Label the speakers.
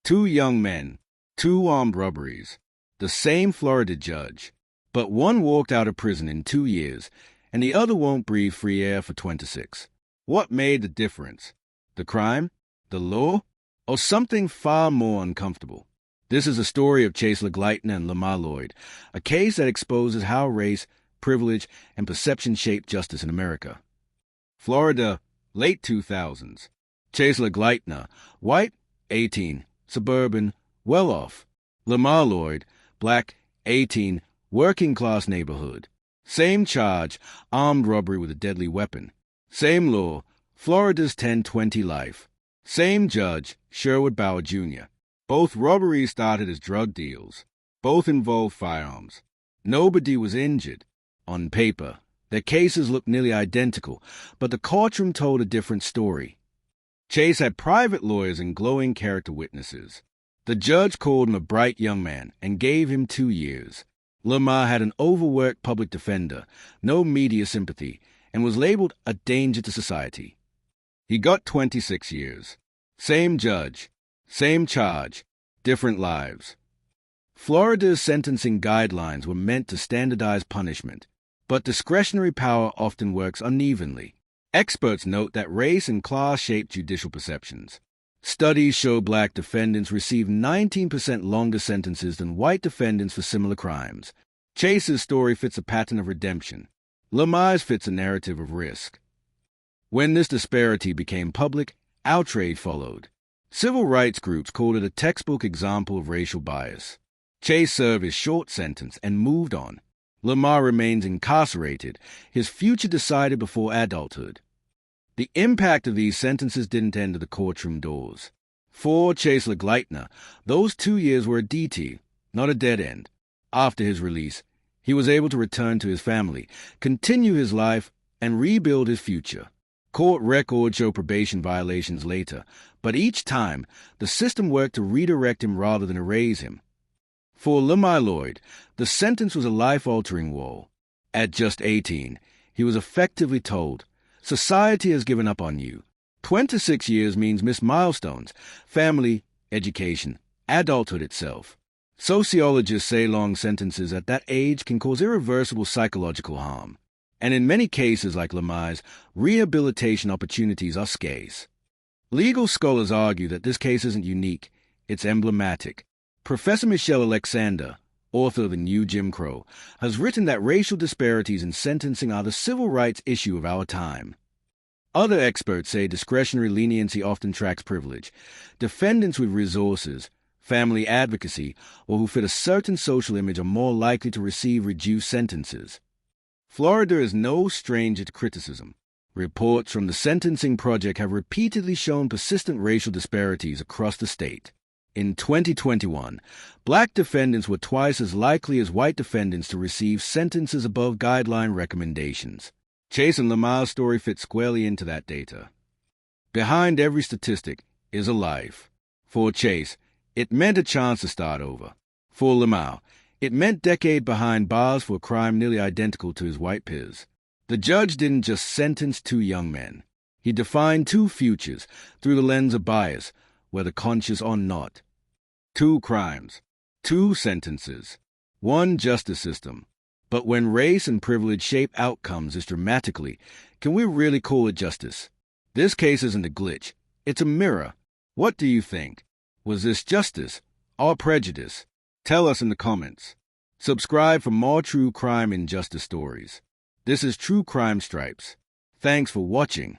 Speaker 1: Two young men, two armed robberies, the same Florida judge, but one walked out of prison in 2 years, and the other won't breathe free air for 26. What made the difference? The crime? The law? Or something far more uncomfortable? This is a story of Chase Legleitner and Lamar Lloyd, a case that exposes how race, privilege, and perception shape justice in America. Florida, late 2000s. Chase Legleitner, white, 18, suburban, well-off. Lamar Lloyd, black, 18, working-class neighborhood. Same charge, armed robbery with a deadly weapon. Same law, Florida's 10-20 life. Same judge, Sherwood Bauer Jr. Both robberies started as drug deals. Both involved firearms. Nobody was injured. On paper, their cases looked nearly identical, but the courtroom told a different story. Chase had private lawyers and glowing character witnesses. The judge called him a bright young man and gave him 2 years. Lamar had an overworked public defender, no media sympathy, and was labeled a danger to society. He got 26 years. Same judge, same charge, different lives. Florida's sentencing guidelines were meant to standardize punishment, but discretionary power often works unevenly. Experts note that race and class shape judicial perceptions. Studies show black defendants receive 19% longer sentences than white defendants for similar crimes. Chase's story fits a pattern of redemption. Lamar's fits a narrative of risk. When this disparity became public, outrage followed. Civil rights groups called it a textbook example of racial bias. Chase served his short sentence and moved on. Lamar remains incarcerated, his future decided before adulthood. The impact of these sentences didn't end at the courtroom doors. For Chase Legleitner, those 2 years were a DT, not a dead end. After his release, he was able to return to his family, continue his life, and rebuild his future. Court records show probation violations later, but each time, the system worked to redirect him rather than erase him. For Lamar Lloyd, the sentence was a life-altering woe. At just 18, he was effectively told, "Society has given up on you." 26 years means missed milestones, family, education, adulthood itself. Sociologists say long sentences at that age can cause irreversible psychological harm. And in many cases like Lamar's, rehabilitation opportunities are scarce. Legal scholars argue that this case isn't unique, it's emblematic. Professor Michelle Alexander, author of The New Jim Crow, has written that racial disparities in sentencing are the civil rights issue of our time. Other experts say discretionary leniency often tracks privilege. Defendants with resources, family advocacy, or who fit a certain social image are more likely to receive reduced sentences. Florida is no stranger to criticism. Reports from the Sentencing Project have repeatedly shown persistent racial disparities across the state. In 2021, black defendants were twice as likely as white defendants to receive sentences above guideline recommendations. Chase and Lamar's story fits squarely into that data. Behind every statistic is a life. For Chase, it meant a chance to start over. For Lamar, it meant decade behind bars for a crime nearly identical to his white peers. The judge didn't just sentence 2 young men. He defined 2 futures through the lens of bias, whether conscious or not. 2 crimes, 2 sentences, 1 justice system. But when race and privilege shape outcomes as dramatically, can we really call it justice? This case isn't a glitch. It's a mirror. What do you think? Was this justice or prejudice? Tell us in the comments. Subscribe for more true crime and justice stories. This is True Crime Stripes. Thanks for watching.